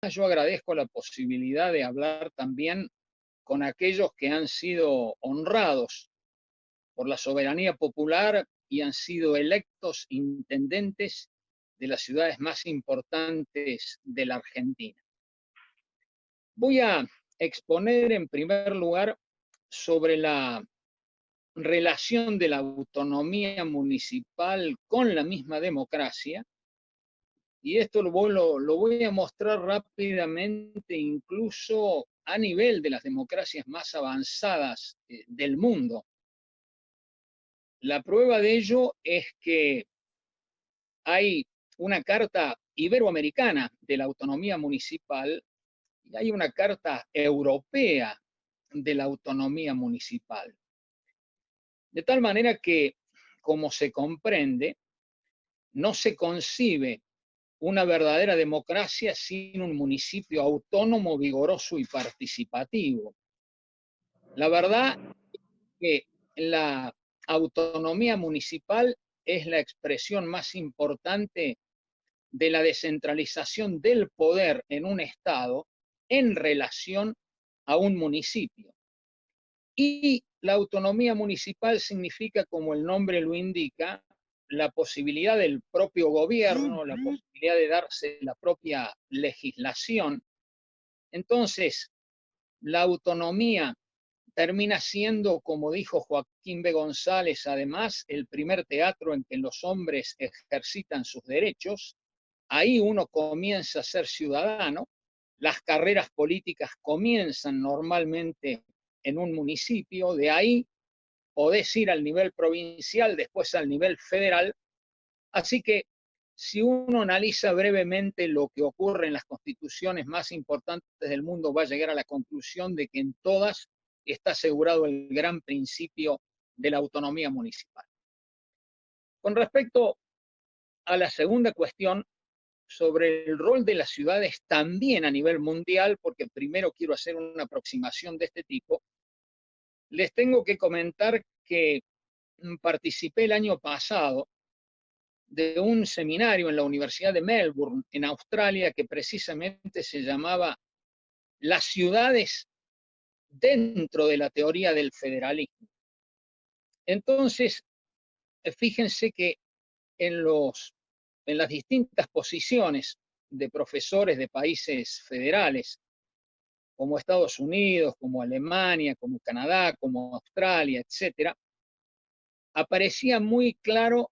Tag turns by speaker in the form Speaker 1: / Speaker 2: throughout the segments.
Speaker 1: yo agradezco la posibilidad de hablar también con aquellos que han sido honrados por la soberanía popular y han sido electos intendentes de las ciudades más importantes de la Argentina. Voy a exponer en primer lugar sobre la relación de la autonomía municipal con la misma democracia, y esto lo voy a mostrar rápidamente incluso a nivel de las democracias más avanzadas del mundo. La prueba de ello es que hay una carta iberoamericana de la autonomía municipal y hay una carta europea de la autonomía municipal. De tal manera que, como se comprende, no se concibe una verdadera democracia sin un municipio autónomo, vigoroso y participativo. La verdad es que la autonomía municipal es la expresión más importante de la descentralización del poder en un Estado en relación a un municipio. Y la autonomía municipal significa, como el nombre lo indica, la posibilidad del propio gobierno, la posibilidad de darse la propia legislación. Entonces, la autonomía termina siendo, como dijo Joaquín B. González, además, el primer teatro en que los hombres ejercitan sus derechos. Ahí uno comienza a ser ciudadano. Las carreras políticas comienzan normalmente en un municipio, de ahí podés ir al nivel provincial, después al nivel federal. Así que si uno analiza brevemente lo que ocurre en las constituciones más importantes del mundo, va a llegar a la conclusión de que en todas está asegurado el gran principio de la autonomía municipal. Con respecto a la segunda cuestión, sobre el rol de las ciudades también a nivel mundial, porque primero quiero hacer una aproximación de este tipo, les tengo que comentar que participé el año pasado de un seminario en la Universidad de Melbourne, en Australia, que precisamente se llamaba Las ciudades dentro de la teoría del federalismo. Entonces, fíjense que en, en las distintas posiciones de profesores de países federales, como Estados Unidos, como Alemania, como Canadá, como Australia, etcétera, aparecía muy claro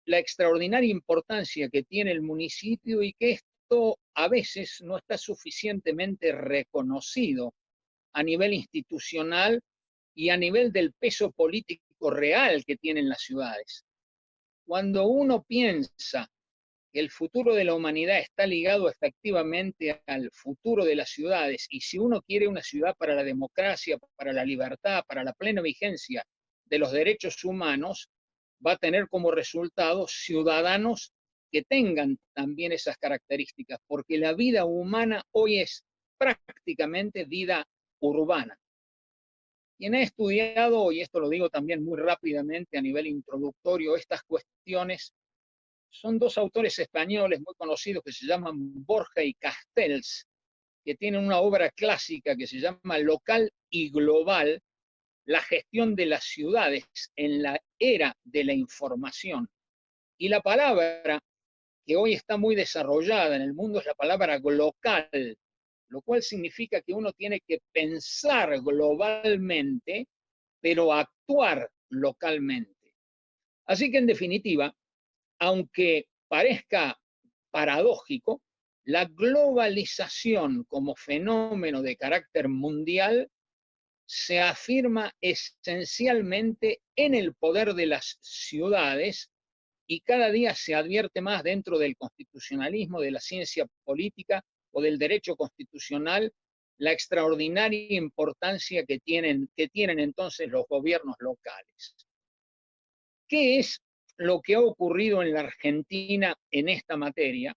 Speaker 1: la extraordinaria importancia que tiene el municipio y que esto a veces no está suficientemente reconocido a nivel institucional y a nivel del peso político real que tienen las ciudades. Cuando uno piensa que el futuro de la humanidad está ligado efectivamente al futuro de las ciudades, y si uno quiere una ciudad para la democracia, para la libertad, para la plena vigencia de los derechos humanos, va a tener como resultado ciudadanos que tengan también esas características, porque la vida humana hoy es prácticamente vida urbana. Quien ha estudiado, y esto lo digo también muy rápidamente a nivel introductorio, estas cuestiones, son dos autores españoles muy conocidos que se llaman Borja y Castells, que tienen una obra clásica que se llama Local y Global, la gestión de las ciudades en la era de la información. Y la palabra que hoy está muy desarrollada en el mundo es la palabra local, lo cual significa que uno tiene que pensar globalmente, pero actuar localmente. Así que en definitiva, aunque parezca paradójico, la globalización como fenómeno de carácter mundial se afirma esencialmente en el poder de las ciudades y cada día se advierte más dentro del constitucionalismo, de la ciencia política o del derecho constitucional, la extraordinaria importancia que tienen entonces los gobiernos locales. ¿Qué es lo que ha ocurrido en la Argentina en esta materia?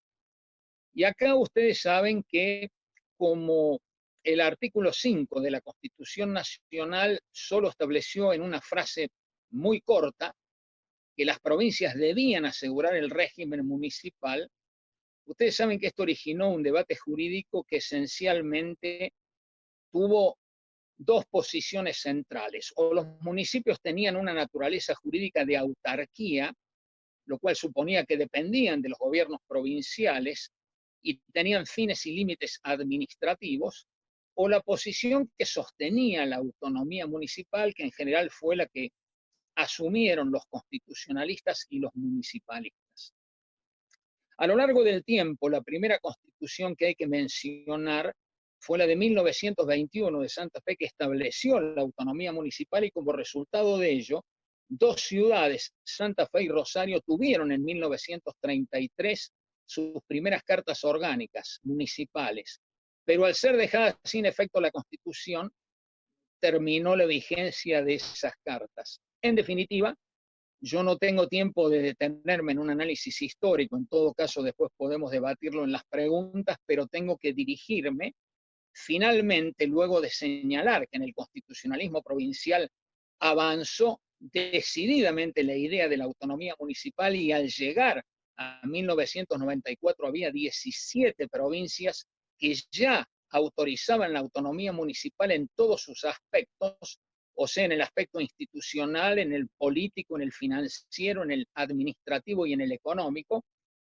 Speaker 1: Y acá ustedes saben que, como el artículo 5 de la Constitución Nacional solo estableció en una frase muy corta que las provincias debían asegurar el régimen municipal, Ustedes saben que esto originó un debate jurídico que esencialmente tuvo dos posiciones centrales. O los municipios tenían una naturaleza jurídica de autarquía, lo cual suponía que dependían de los gobiernos provinciales y tenían fines y límites administrativos, o la posición que sostenía la autonomía municipal, que en general fue la que asumieron los constitucionalistas y los municipalistas. A lo largo del tiempo, la primera constitución que hay que mencionar fue la de 1921 de Santa Fe, que estableció la autonomía municipal y como resultado de ello, dos ciudades, Santa Fe y Rosario, tuvieron en 1933 sus primeras cartas orgánicas municipales. Pero al ser dejada sin efecto la Constitución, terminó la vigencia de esas cartas. En definitiva, yo no tengo tiempo de detenerme en un análisis histórico, en todo caso después podemos debatirlo en las preguntas, pero tengo que dirigirme finalmente, luego de señalar que en el constitucionalismo provincial avanzó decididamente la idea de la autonomía municipal y al llegar a 1994 había 17 provincias que ya autorizaban la autonomía municipal en todos sus aspectos, o sea, en el aspecto institucional, en el político, en el financiero, en el administrativo y en el económico,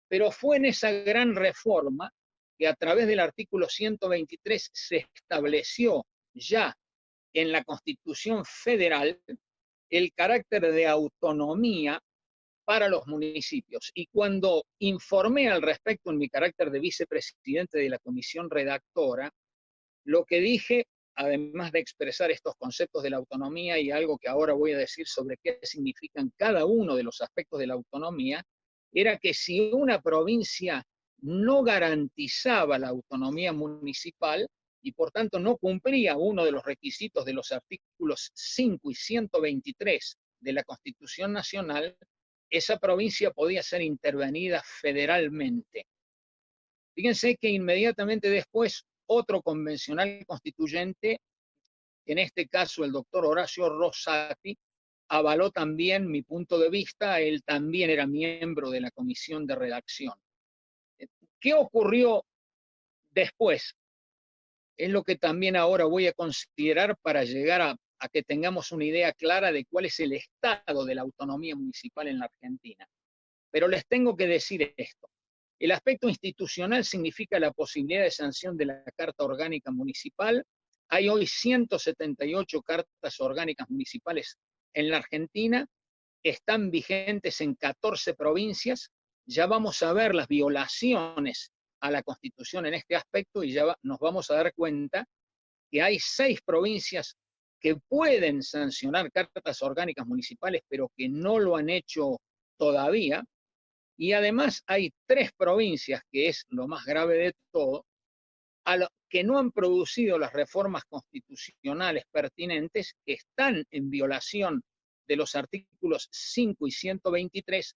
Speaker 1: pero fue en esa gran reforma que a través del artículo 123 se estableció ya en la Constitución Federal el carácter de autonomía para los municipios. Y cuando informé al respecto en mi carácter de vicepresidente de la comisión redactora, lo que dije, además de expresar estos conceptos de la autonomía y algo que ahora voy a decir sobre qué significan cada uno de los aspectos de la autonomía, era que si una provincia no garantizaba la autonomía municipal y por tanto no cumplía uno de los requisitos de los artículos 5 y 123 de la Constitución Nacional, esa provincia podía ser intervenida federalmente. Fíjense que inmediatamente después otro convencional constituyente, en este caso el doctor Horacio Rosati, avaló también mi punto de vista, él también era miembro de la comisión de redacción. ¿Qué ocurrió después? Es lo que también ahora voy a considerar para llegar a que tengamos una idea clara de cuál es el estado de la autonomía municipal en la Argentina. Pero les tengo que decir esto. El aspecto institucional significa la posibilidad de sanción de la Carta Orgánica Municipal. Hay hoy 178 cartas orgánicas municipales en la Argentina, están vigentes en 14 provincias. Ya vamos a ver las violaciones a la Constitución en este aspecto y ya nos vamos a dar cuenta que hay 6 provincias que pueden sancionar cartas orgánicas municipales, pero que no lo han hecho todavía. Y además hay 3 provincias, que es lo más grave de todo, que no han producido las reformas constitucionales pertinentes, que están en violación de los artículos 5 y 123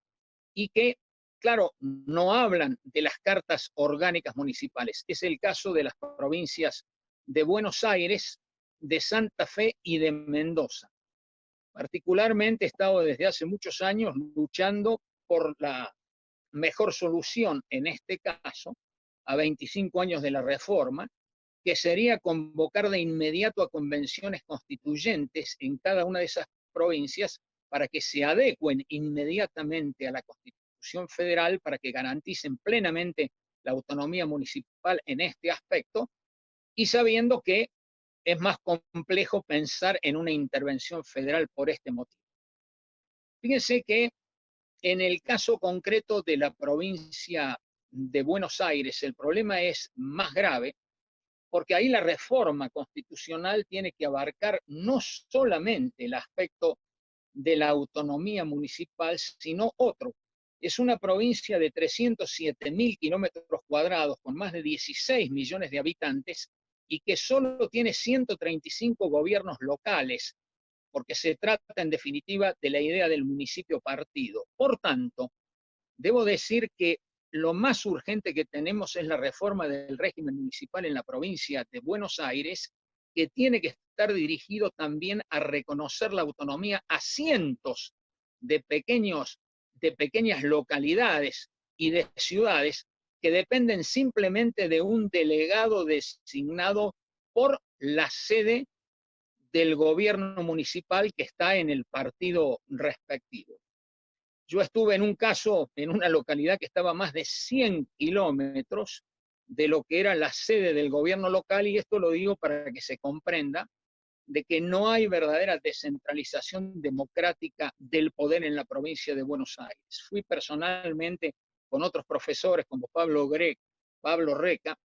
Speaker 1: y que, claro, no hablan de las cartas orgánicas municipales. Es el caso de las provincias de Buenos Aires, de Santa Fe y de Mendoza. Particularmente he estado desde hace muchos años luchando por la mejor solución en este caso, a 25 años de la reforma, que sería convocar de inmediato a convenciones constituyentes en cada una de esas provincias para que se adecuen inmediatamente a la Constitución Federal, para que garanticen plenamente la autonomía municipal en este aspecto, y sabiendo que es más complejo pensar en una intervención federal por este motivo. Fíjense que en el caso concreto de la provincia de Buenos Aires, el problema es más grave, porque ahí la reforma constitucional tiene que abarcar no solamente el aspecto de la autonomía municipal, sino otro. Es una provincia de 307.000 kilómetros cuadrados, con más de 16 millones de habitantes, y que solo tiene 135 gobiernos locales, porque se trata en definitiva de la idea del municipio partido. Por tanto, debo decir que lo más urgente que tenemos es la reforma del régimen municipal en la provincia de Buenos Aires, que tiene que estar dirigido también a reconocer la autonomía a cientos de pequeñas localidades y de ciudades que dependen simplemente de un delegado designado por la sede del gobierno municipal que está en el partido respectivo. Yo estuve en un caso, en una localidad que estaba a más de 100 kilómetros de lo que era la sede del gobierno local, y esto lo digo para que se comprenda de que no hay verdadera descentralización democrática del poder en la provincia de Buenos Aires. Fui personalmente con otros profesores como Pablo Reca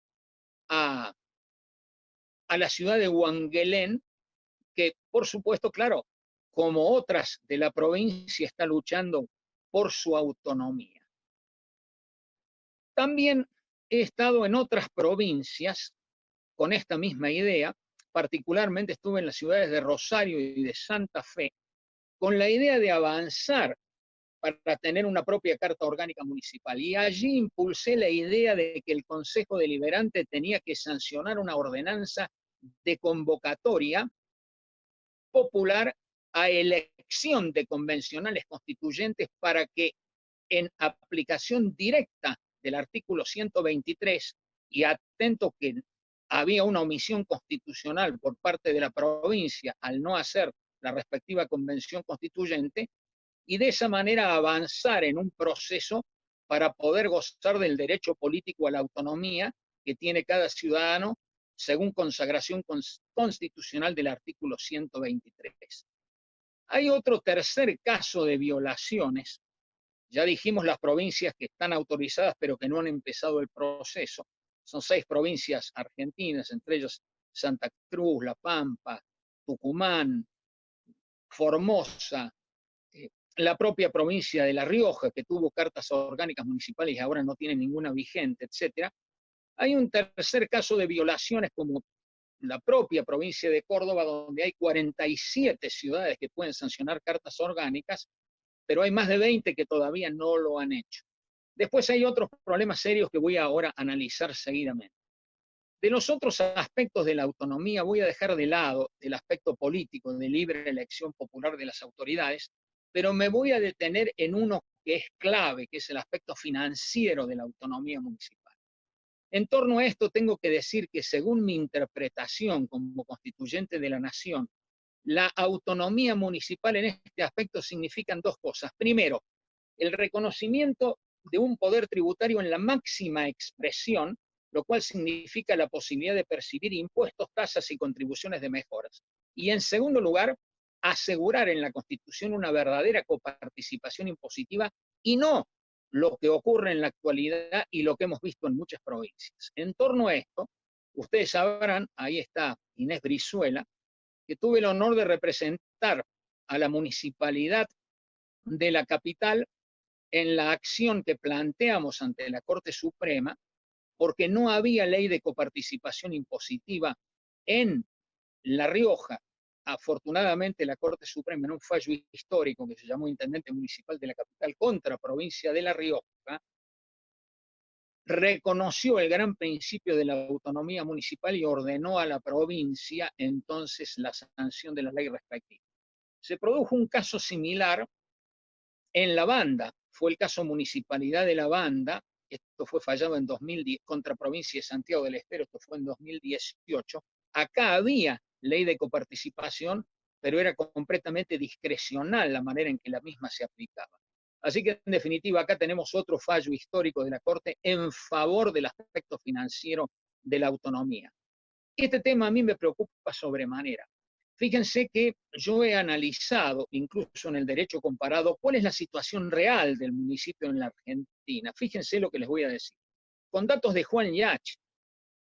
Speaker 1: a la ciudad de Huanguelén, que por supuesto, claro, como otras de la provincia, está luchando por su autonomía. También he estado en otras provincias con esta misma idea, particularmente estuve en las ciudades de Rosario y de Santa Fe, con la idea de avanzar para tener una propia carta orgánica municipal. Y allí impulsé la idea de que el Consejo Deliberante tenía que sancionar una ordenanza de convocatoria popular a elección de convencionales constituyentes para que, en aplicación directa del artículo 123, y atento que había una omisión constitucional por parte de la provincia al no hacer la respectiva convención constituyente, y de esa manera avanzar en un proceso para poder gozar del derecho político a la autonomía que tiene cada ciudadano según consagración constitucional del artículo 123. Hay otro tercer caso de violaciones. Ya dijimos las provincias que están autorizadas pero que no han empezado el proceso. Son 6 provincias argentinas, entre ellas Santa Cruz, La Pampa, Tucumán, Formosa, la propia provincia de La Rioja, que tuvo cartas orgánicas municipales y ahora no tiene ninguna vigente, etc. Hay un tercer caso de violaciones como la propia provincia de Córdoba, donde hay 47 ciudades que pueden sancionar cartas orgánicas, pero hay más de 20 que todavía no lo han hecho. Después hay otros problemas serios que voy ahora a analizar seguidamente. De los otros aspectos de la autonomía voy a dejar de lado el aspecto político de libre elección popular de las autoridades, pero me voy a detener en uno que es clave, que es el aspecto financiero de la autonomía municipal. En torno a esto tengo que decir que, según mi interpretación como constituyente de la nación, la autonomía municipal en este aspecto significan 2 cosas. Primero, el reconocimiento de un poder tributario en la máxima expresión, lo cual significa la posibilidad de percibir impuestos, tasas y contribuciones de mejoras. Y en segundo lugar, asegurar en la Constitución una verdadera coparticipación impositiva y no lo que ocurre en la actualidad y lo que hemos visto en muchas provincias. En torno a esto, ustedes sabrán, ahí está Inés Brizuela, que tuve el honor de representar a la municipalidad de la capital en la acción que planteamos ante la Corte Suprema, porque no había ley de coparticipación impositiva en La Rioja. Afortunadamente, la Corte Suprema, en un fallo histórico que se llamó Intendente Municipal de la Capital contra provincia de La Rioja, reconoció el gran principio de la autonomía municipal y ordenó a la provincia entonces la sanción de la ley respectiva. Se produjo un caso similar en La Banda, fue el caso Municipalidad de La Banda, esto fue fallado en 2010 contra provincia de Santiago del Estero, esto fue en 2018. Acá había ley de coparticipación, pero era completamente discrecional la manera en que la misma se aplicaba. Así que, en definitiva, acá tenemos otro fallo histórico de la Corte en favor del aspecto financiero de la autonomía. Este tema a mí me preocupa sobremanera. Fíjense que yo he analizado, incluso en el derecho comparado, cuál es la situación real del municipio en la Argentina. Fíjense lo que les voy a decir. Con datos de Juan Yach,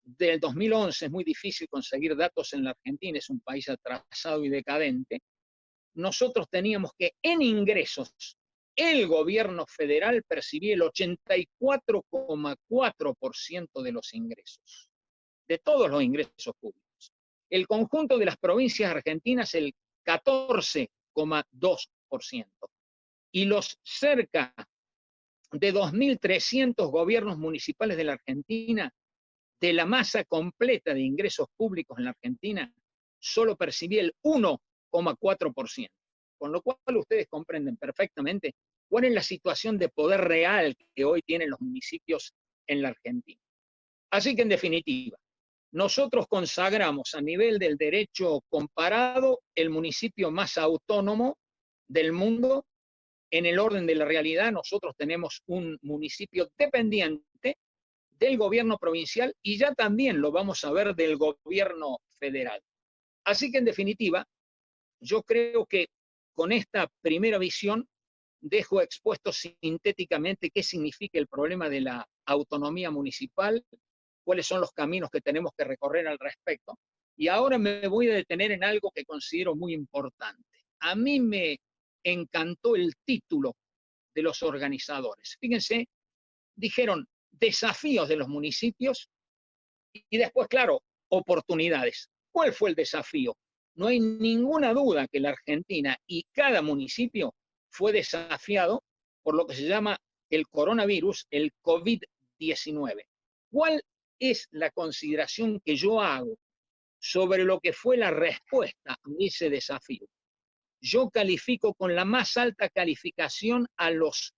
Speaker 1: del 2011, es muy difícil conseguir datos en la Argentina, es un país atrasado y decadente. Nosotros teníamos que, en ingresos, el gobierno federal percibía el 84,4% de los ingresos, de todos los ingresos públicos. El conjunto de las provincias argentinas el 14,2%. Y los cerca de 2.300 gobiernos municipales de la Argentina, de la masa completa de ingresos públicos en la Argentina, solo percibía el 1,4%. Con lo cual ustedes comprenden perfectamente cuál es la situación de poder real que hoy tienen los municipios en la Argentina. Así que en definitiva, nosotros consagramos a nivel del derecho comparado el municipio más autónomo del mundo. En el orden de la realidad, nosotros tenemos un municipio dependiente del gobierno provincial y ya también lo vamos a ver del gobierno federal. Así que en definitiva, yo creo que con esta primera visión dejo expuesto sintéticamente qué significa el problema de la autonomía municipal, cuáles son los caminos que tenemos que recorrer al respecto. Y ahora me voy a detener en algo que considero muy importante. A mí me encantó el título de los organizadores. Fíjense, dijeron desafíos de los municipios y después, claro, oportunidades. ¿Cuál fue el desafío? No hay ninguna duda que la Argentina y cada municipio fue desafiado por lo que se llama el coronavirus, el COVID-19. ¿Cuál es la consideración que yo hago sobre lo que fue la respuesta a ese desafío? Yo califico con la más alta calificación a los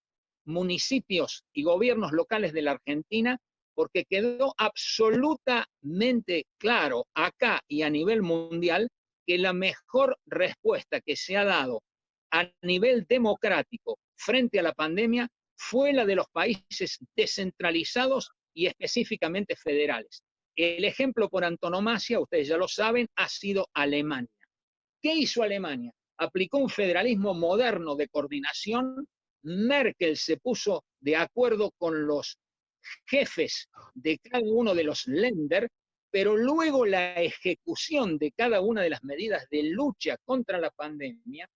Speaker 1: municipios y gobiernos locales de la Argentina, porque quedó absolutamente claro acá y a nivel mundial que la mejor respuesta que se ha dado a nivel democrático frente a la pandemia fue la de los países descentralizados y específicamente federales. El ejemplo por antonomasia, ustedes ya lo saben, ha sido Alemania. ¿Qué hizo Alemania? Aplicó un federalismo moderno de coordinación. Merkel se puso de acuerdo con los jefes de cada uno de los Länder, pero luego la ejecución de cada una de las medidas de lucha contra la pandemia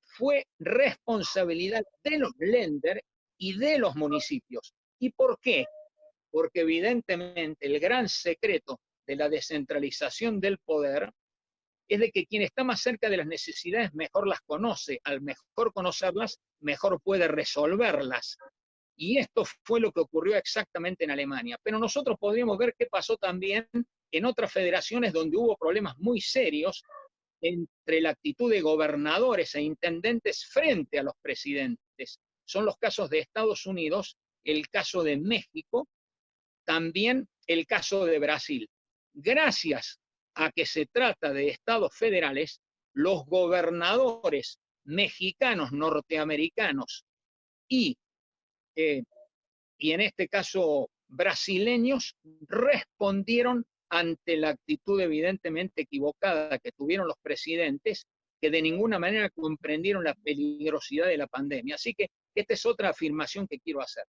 Speaker 1: fue responsabilidad de los Länder y de los municipios. ¿Y por qué? Porque evidentemente el gran secreto de la descentralización del poder es de que quien está más cerca de las necesidades mejor las conoce. Al mejor conocerlas, mejor puede resolverlas. Y esto fue lo que ocurrió exactamente en Alemania. Pero nosotros podríamos ver qué pasó también en otras federaciones donde hubo problemas muy serios entre la actitud de gobernadores e intendentes frente a los presidentes. Son los casos de Estados Unidos, el caso de México, también el caso de Brasil. Gracias a que se trata de estados federales, los gobernadores mexicanos, norteamericanos y en este caso brasileños respondieron ante la actitud evidentemente equivocada que tuvieron los presidentes, que de ninguna manera comprendieron la peligrosidad de la pandemia. Así que esta es otra afirmación que quiero hacer.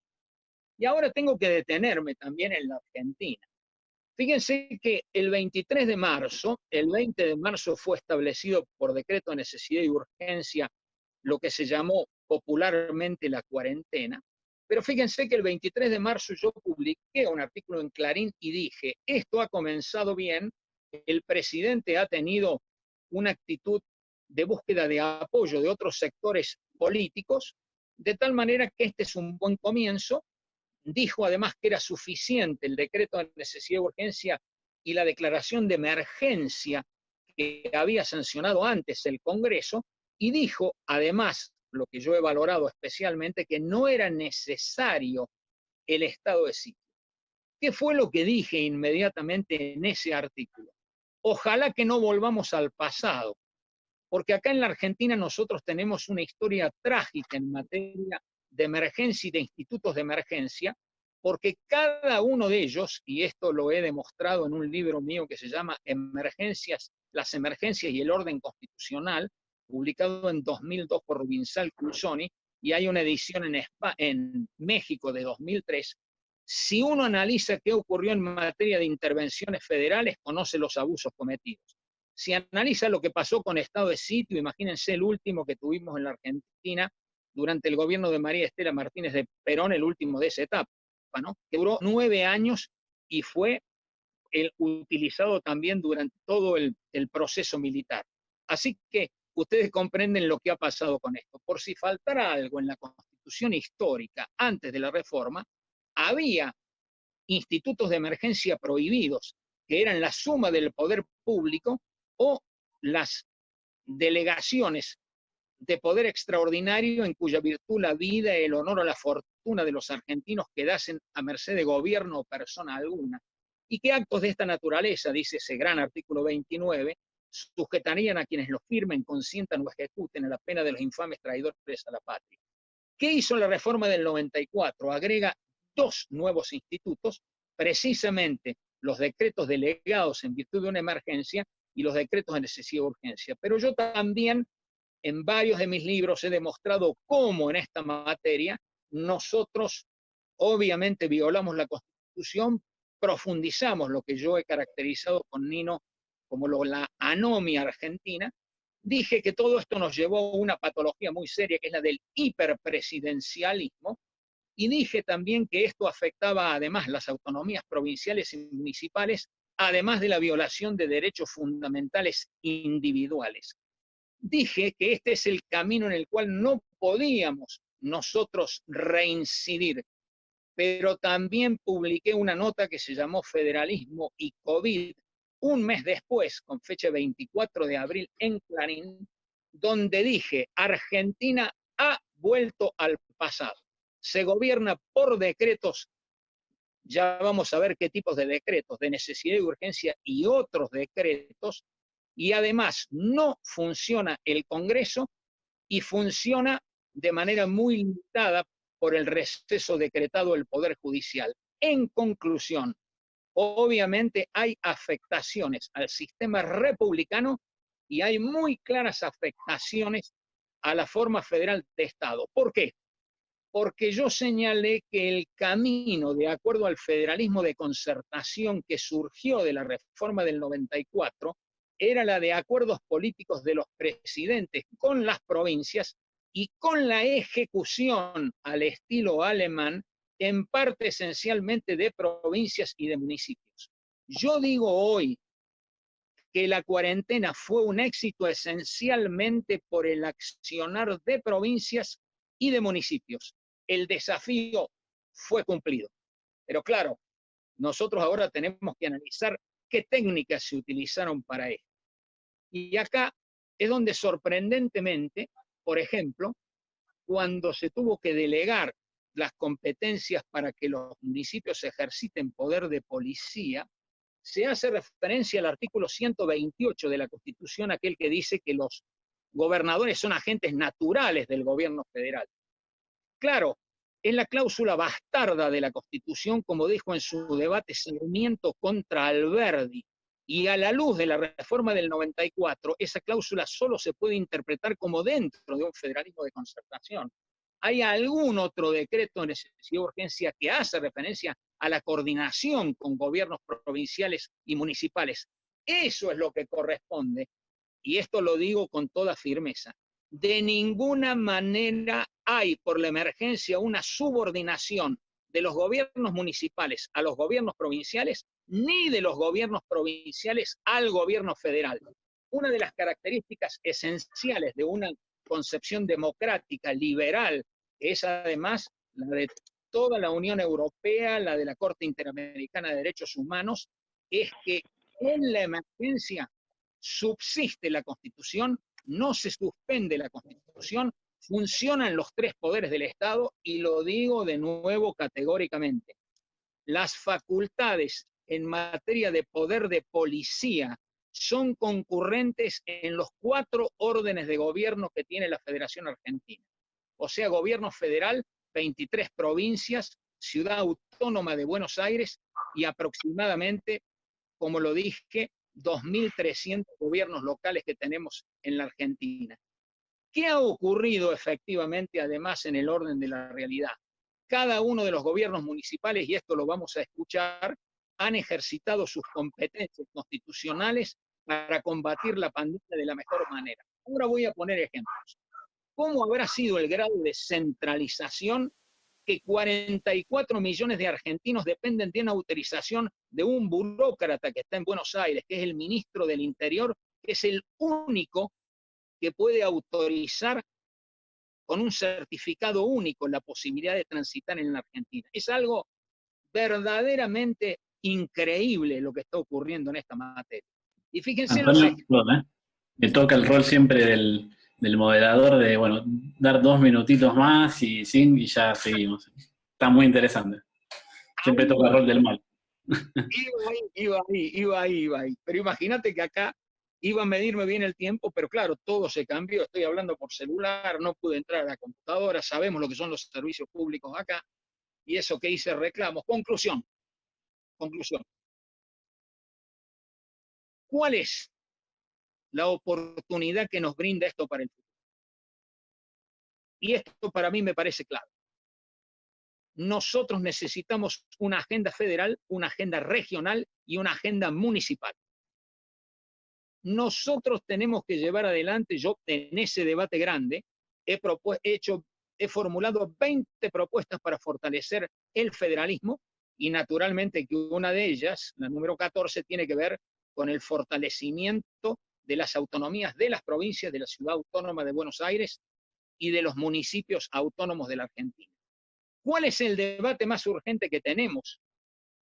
Speaker 1: Y ahora tengo que detenerme también en la Argentina. Fíjense que el 23 de marzo, el 20 de marzo fue establecido por decreto de necesidad y urgencia lo que se llamó popularmente la cuarentena, pero fíjense que el 23 de marzo yo publiqué un artículo en Clarín y dije, esto ha comenzado bien, el presidente ha tenido una actitud de búsqueda de apoyo de otros sectores políticos, de tal manera que este es un buen comienzo. Dijo además que era suficiente el decreto de necesidad y urgencia y la declaración de emergencia que había sancionado antes el Congreso, y dijo además, lo que yo he valorado especialmente, que no era necesario el estado de sitio. ¿Qué fue lo que dije inmediatamente en ese artículo? Ojalá que no volvamos al pasado, porque acá en la Argentina nosotros tenemos una historia trágica en materia de emergencia y de institutos de emergencia, porque cada uno de ellos, y esto lo he demostrado en un libro mío que se llama Emergencias, las emergencias y el orden constitucional, publicado en 2002 por Rubinsal Cruzoni, y hay una edición en México de 2003, si uno analiza qué ocurrió en materia de intervenciones federales, conoce los abusos cometidos. Si analiza lo que pasó con estado de sitio, imagínense el último que tuvimos en la Argentina durante el gobierno de María Estela Martínez de Perón, el último de esa etapa, ¿no? Que duró 9 años y fue utilizado también durante todo el proceso militar. Así que ustedes comprenden lo que ha pasado con esto. Por si faltara algo en la Constitución histórica antes de la reforma, había institutos de emergencia prohibidos, que eran la suma del poder público o las delegaciones de poder extraordinario en cuya virtud la vida, el honor o la fortuna de los argentinos quedasen a merced de gobierno o persona alguna, y que actos de esta naturaleza, dice ese gran artículo 29, sujetarían a quienes los firmen, consientan o ejecuten a la pena de los infames traidores a la patria. ¿Qué hizo la reforma del 94? Agrega dos nuevos institutos, precisamente los decretos delegados en virtud de una emergencia y los decretos de necesidad de urgencia. Pero yo también, en varios de mis libros, he demostrado cómo en esta materia nosotros obviamente violamos la Constitución, profundizamos lo que yo he caracterizado con Nino como la anomia argentina. Dije que todo esto nos llevó a una patología muy seria, que es la del hiperpresidencialismo, y dije también que esto afectaba además las autonomías provinciales y municipales, además de la violación de derechos fundamentales individuales. Dije que este es el camino en el cual no podíamos nosotros reincidir, pero también publiqué una nota que se llamó Federalismo y COVID, un mes después, con fecha 24 de abril, en Clarín, donde dije, Argentina ha vuelto al pasado. Se gobierna por decretos, ya vamos a ver qué tipos de decretos, de necesidad y urgencia y otros decretos, y además no funciona el Congreso y funciona de manera muy limitada por el receso decretado del Poder Judicial. En conclusión, obviamente hay afectaciones al sistema republicano y hay muy claras afectaciones a la forma federal de Estado. ¿Por qué? Porque yo señalé que el camino, de acuerdo al federalismo de concertación que surgió de la reforma del 94, era la de acuerdos políticos de los presidentes con las provincias y con la ejecución al estilo alemán, en parte esencialmente de provincias y de municipios. Yo digo hoy que la cuarentena fue un éxito esencialmente por el accionar de provincias y de municipios. El desafío fue cumplido. Pero claro, nosotros ahora tenemos que analizar qué técnicas se utilizaron para esto. Y acá es donde sorprendentemente, por ejemplo, cuando se tuvo que delegar las competencias para que los municipios ejerciten poder de policía, se hace referencia al artículo 128 de la Constitución, aquel que dice que los gobernadores son agentes naturales del gobierno federal. Claro, es la cláusula bastarda de la Constitución, como dijo en su debate Sarmiento contra Alberdi, y a la luz de la reforma del 94, esa cláusula solo se puede interpretar como dentro de un federalismo de concertación. ¿Hay algún otro decreto de necesidad de urgencia que hace referencia a la coordinación con gobiernos provinciales y municipales? Eso es lo que corresponde, y esto lo digo con toda firmeza. De ninguna manera hay por la emergencia una subordinación de los gobiernos municipales a los gobiernos provinciales, ni de los gobiernos provinciales al gobierno federal. Una de las características esenciales de una concepción democrática, liberal, que es además la de toda la Unión Europea, la de la Corte Interamericana de Derechos Humanos, es que en la emergencia subsiste la Constitución, no se suspende la Constitución, funcionan los tres poderes del Estado, y lo digo de nuevo categóricamente. Las facultades en materia de poder de policía son concurrentes en los 4 órdenes de gobierno que tiene la Federación Argentina. O sea, gobierno federal, 23 provincias, Ciudad Autónoma de Buenos Aires y aproximadamente, como lo dije, 2.300 gobiernos locales que tenemos en la Argentina. ¿Qué ha ocurrido efectivamente, además, en el orden de la realidad? Cada uno de los gobiernos municipales, y esto lo vamos a escuchar, han ejercitado sus competencias constitucionales para combatir la pandemia de la mejor manera. Ahora voy a poner ejemplos. ¿Cómo habrá sido el grado de centralización que 44 millones de argentinos dependen de una autorización de un burócrata que está en Buenos Aires, que es el ministro del Interior, que es el único que puede autorizar con un certificado único la posibilidad de transitar en la Argentina? Es algo verdaderamente increíble lo que está ocurriendo en esta materia. Y fíjense los
Speaker 2: Antonio, perdón, me toca el rol siempre del moderador de, bueno, dar 2 minutitos más y ya seguimos. Está muy interesante. Siempre
Speaker 1: Ahí
Speaker 2: toca el
Speaker 1: va.
Speaker 2: rol del mal.
Speaker 1: Iba ahí. Pero imagínate que acá iba a medirme bien el tiempo, pero claro, todo se cambió. Estoy hablando por celular, no pude entrar a la computadora, sabemos lo que son los servicios públicos acá, y eso que hice reclamos. Conclusión. ¿Cuál es la oportunidad que nos brinda esto para el futuro? Y esto para mí me parece claro. Nosotros necesitamos una agenda federal, una agenda regional y una agenda municipal. Nosotros tenemos que llevar adelante, yo en ese debate grande he formulado 20 propuestas para fortalecer el federalismo y naturalmente que una de ellas, la número 14, tiene que ver con el fortalecimiento de las autonomías de las provincias, de la ciudad autónoma de Buenos Aires y de los municipios autónomos de la Argentina. ¿Cuál es el debate más urgente que tenemos?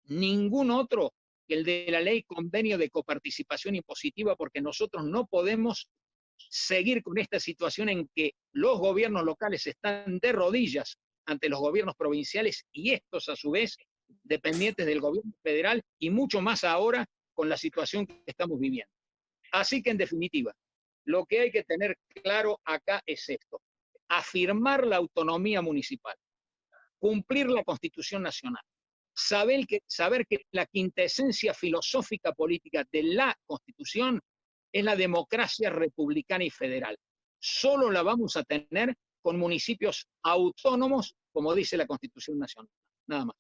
Speaker 1: Ningún otro que el de la ley convenio de coparticipación impositiva, porque nosotros no podemos seguir con esta situación en que los gobiernos locales están de rodillas ante los gobiernos provinciales y estos a su vez dependientes del gobierno federal y mucho más ahora con la situación que estamos viviendo. Así que en definitiva, lo que hay que tener claro acá es esto: afirmar la autonomía municipal, cumplir la Constitución Nacional, saber que la quintesencia filosófica política de la Constitución es la democracia republicana y federal. Solo la vamos a tener con municipios autónomos, como dice la Constitución Nacional. Nada más.